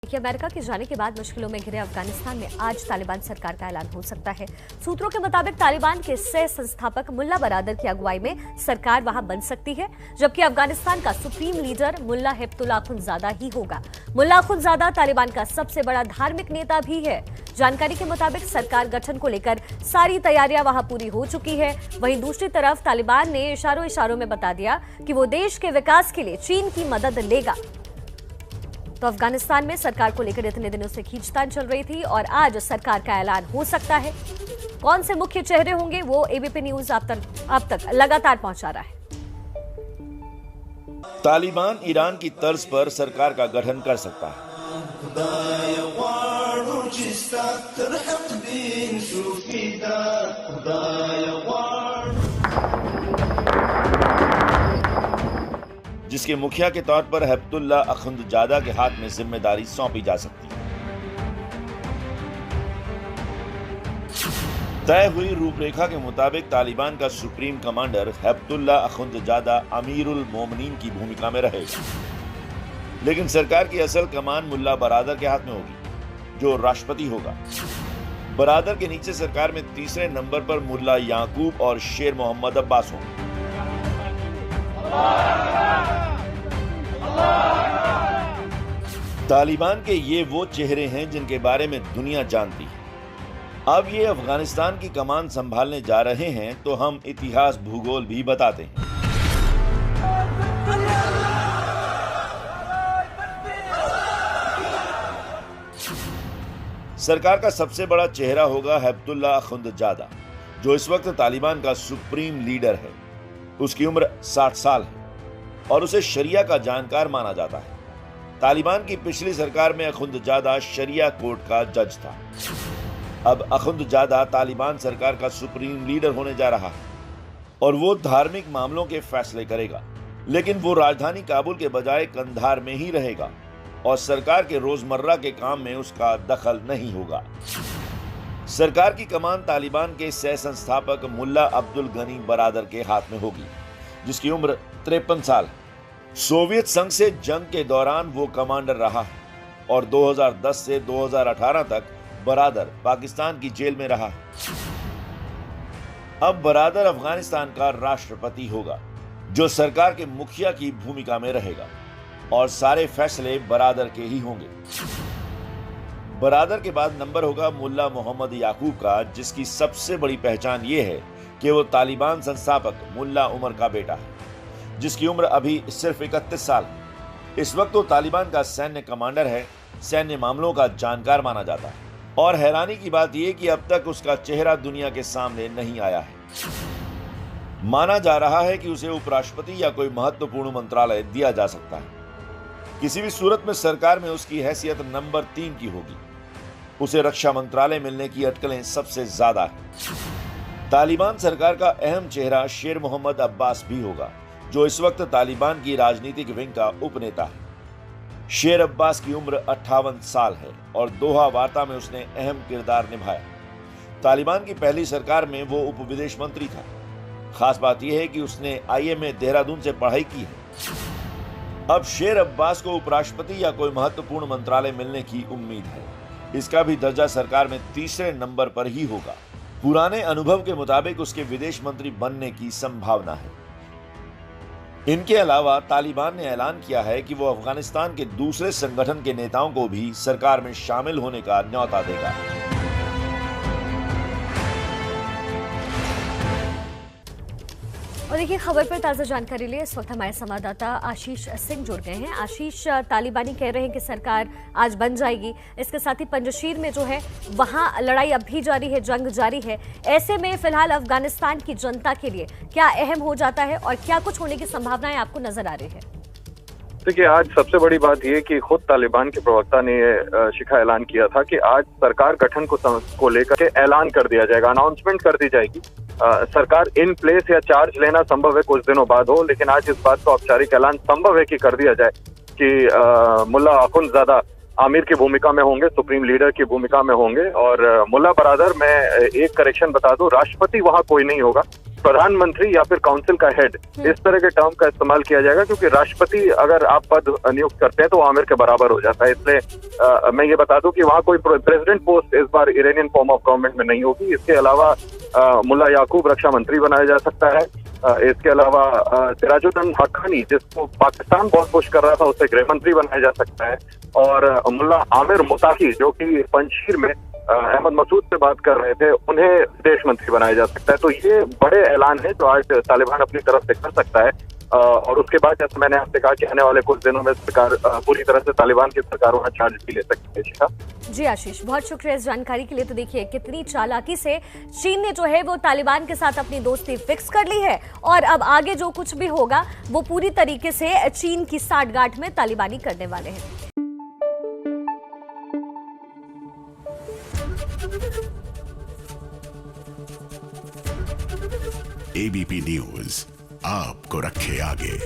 कि अमेरिका के जाने के बाद मुश्किलों में घिरे अफगानिस्तान में आज तालिबान सरकार का ऐलान हो सकता है। सूत्रों के मुताबिक तालिबान के सह संस्थापक मुल्ला बरादर की अगुवाई में सरकार वहां बन सकती है, जबकि अफगानिस्तान का सुप्रीम लीडर मुल्ला हिब्तुल्लाह अखुंदजादा ही होगा। मुल्ला अखुंदजादा तालिबान का सबसे बड़ा धार्मिक नेता भी है। जानकारी के मुताबिक सरकार गठन को लेकर सारी तैयारियां वहां पूरी हो चुकी है। वहीं दूसरी तरफ तालिबान ने इशारों में बता दिया कि वो देश के विकास के लिए चीन की मदद लेगा। तो अफगानिस्तान में सरकार को लेकर इतने दिनों से खींचतान चल रही थी और आज सरकार का ऐलान हो सकता है। कौन से मुख्य चेहरे होंगे वो एबीपी न्यूज आप तक लगातार पहुंचा रहा है। तालिबान ईरान की तर्ज पर सरकार का गठन कर सकता है। जिसके मुखिया के तौर पर हिब्तुल्लाह अखुंदजादा के हाथ में जिम्मेदारी सौंपी जा सकती है। तय हुई रूपरेखा के मुताबिक तालिबान का सुप्रीम कमांडर हिब्तुल्लाह अखुंदजादा अमीरुल मोमिनीन की भूमिका में रहेगा, लेकिन सरकार की असल कमान मुल्ला बरादर के हाथ में होगी, जो राष्ट्रपति होगा। बरादर के नीचे सरकार में तीसरे नंबर पर मुल्ला याकूब और शेर मोहम्मद अब्बास होंगे। तालिबान के ये वो चेहरे हैं जिनके बारे में दुनिया जानती है। अब ये अफगानिस्तान की कमान संभालने जा रहे हैं, तो हम इतिहास भूगोल भी बताते हैं। सरकार का सबसे बड़ा चेहरा होगा हिब्तुल्लाह अखुंदजादा, जो इस वक्त तालिबान का सुप्रीम लीडर है। उसकी उम्र 60 साल है और उसे शरिया का जानकार माना जाता है। तालिबान की पिछली सरकार में अखुंदजादा शरिया कोर्ट का जज था। अब अखुंदजादा तालिबान सरकार का सुप्रीम लीडर होने जा रहा है और वो धार्मिक मामलों के फैसले करेगा, लेकिन वो राजधानी काबुल के बजाय कंधार में ही रहेगा और सरकार के रोजमर्रा के काम में उसका दखल नहीं होगा। सरकार की कमान तालिबान के सह संस्थापक मुल्ला अब्दुल गनी बरादर के हाथ में होगी, जिसकी उम्र 53 साल है। सोवियत संघ से जंग के दौरान वो कमांडर रहा है और 2010 से 2018 तक बरादर पाकिस्तान की जेल में रहा है। अब बरादर अफगानिस्तान का राष्ट्रपति होगा, जो सरकार के मुखिया की भूमिका में रहेगा और सारे फैसले बरादर के ही होंगे। बरादर के बाद नंबर होगा मुल्ला मोहम्मद याकूब का, जिसकी सबसे बड़ी पहचान ये है कि वो तालिबान संस्थापक मुल्ला उमर का बेटा है, जिसकी उम्र अभी सिर्फ 31 साल है। इस वक्त वो तालिबान का सैन्य कमांडर है, सैन्य मामलों का जानकार माना जाता है और हैरानी की बात यह कि अब तक उसका चेहरा दुनिया के सामने नहीं आया है। माना जा रहा है कि उसे उपराष्ट्रपति या कोई महत्वपूर्ण मंत्रालय दिया जा सकता है। किसी भी सूरत में सरकार में उसकी हैसियत नंबर 3 की होगी। उसे रक्षा मंत्रालय मिलने की अटकलें सबसे ज्यादा है। तालिबान सरकार का अहम चेहरा शेर मोहम्मद अब्बास भी होगा, जो इस वक्त तालिबान की राजनीतिक विंग का उपनेता है। शेर अब्बास की उम्र 58 साल है और दोहा वार्ता में उसने अहम किरदार निभाया। तालिबान की पहली सरकार में वो उप विदेश मंत्री था। खास बात यह है कि उसने IMA देहरादून से पढ़ाई की है। अब शेर अब्बास को उपराष्ट्रपति या कोई महत्वपूर्ण मंत्रालय मिलने की उम्मीद है। इसका भी दर्जा सरकार में तीसरे नंबर पर ही होगा। पुराने अनुभव के मुताबिक उसके विदेश मंत्री बनने की संभावना है। इनके अलावा तालिबान ने ऐलान किया है कि वो अफगानिस्तान के दूसरे संगठन के नेताओं को भी सरकार में शामिल होने का न्योता देगा। और देखिए, खबर पर ताज़ा जानकारी लिए इस वक्त हमारे संवाददाता आशीष सिंह जुड़ गए हैं। आशीष, तालिबानी कह रहे हैं कि सरकार आज बन जाएगी। इसके साथ ही पंजशीर में जो है वहां लड़ाई अब भी जारी है, जंग जारी है। ऐसे में फिलहाल अफगानिस्तान की जनता के लिए क्या अहम हो जाता है और क्या कुछ होने की संभावनाएं आपको नजर आ रही है? देखिए, आज सबसे बड़ी बात यह कि खुद तालिबान के प्रवक्ता ने शिखा ऐलान किया था कि आज सरकार गठन को लेकर के ऐलान कर दिया जाएगा, अनाउंसमेंट कर दी जाएगी। सरकार इन प्लेस या चार्ज लेना संभव है कुछ दिनों बाद हो, लेकिन आज इस बात का औपचारिक ऐलान संभव है कि कर दिया जाए कि मुल्ला अखुंदजादा आमिर की भूमिका में होंगे, सुप्रीम लीडर की भूमिका में होंगे और मुल्ला बरादर, मैं एक करेक्शन बता दूं, राष्ट्रपति वहां कोई नहीं होगा। प्रधानमंत्री या फिर काउंसिल का हेड, इस तरह के टर्म का इस्तेमाल किया जाएगा, क्योंकि राष्ट्रपति अगर आप पद नियुक्त करते हैं तो वो आमिर के बराबर हो जाता है। इसलिए मैं ये बता दूं कि वहाँ कोई प्रेसिडेंट पोस्ट इस बार इरानियन फॉर्म ऑफ गवर्नमेंट में नहीं होगी। इसके अलावा मुल्ला याकूब रक्षा मंत्री बनाया जा सकता है। इसके अलावा सिराजुद्दीन हक्कानी, जिसको पाकिस्तान बहुत पुश कर रहा था, उसे गृह मंत्री बनाया जा सकता है। और मुल्ला आमिर मुताकी, जो कि पंजशीर में अहमद मसूद से बात कर रहे थे, उन्हें विदेश मंत्री बनाया जा सकता है। तो ये बड़े ऐलान है जो आज तालिबान अपनी तरफ से कर सकता है। और उसके बाद, जैसे मैंने आपसे कहा, कि आने वाले कुछ दिनों में सरकार पूरी तरह से तालिबान की सरकार वहां चार्ज भी ले सकती है। शिखा जी आशीष, बहुत शुक्रिया इस जानकारी के लिए। तो देखिए कितनी चालाकी से चीन ने जो है वो तालिबान के साथ अपनी दोस्ती फिक्स कर ली है, और अब आगे जो कुछ भी होगा वो पूरी तरीके से चीन की साठगांठ में तालिबानी करने वाले हैं। एबीपी न्यूज आपको रखे आगे।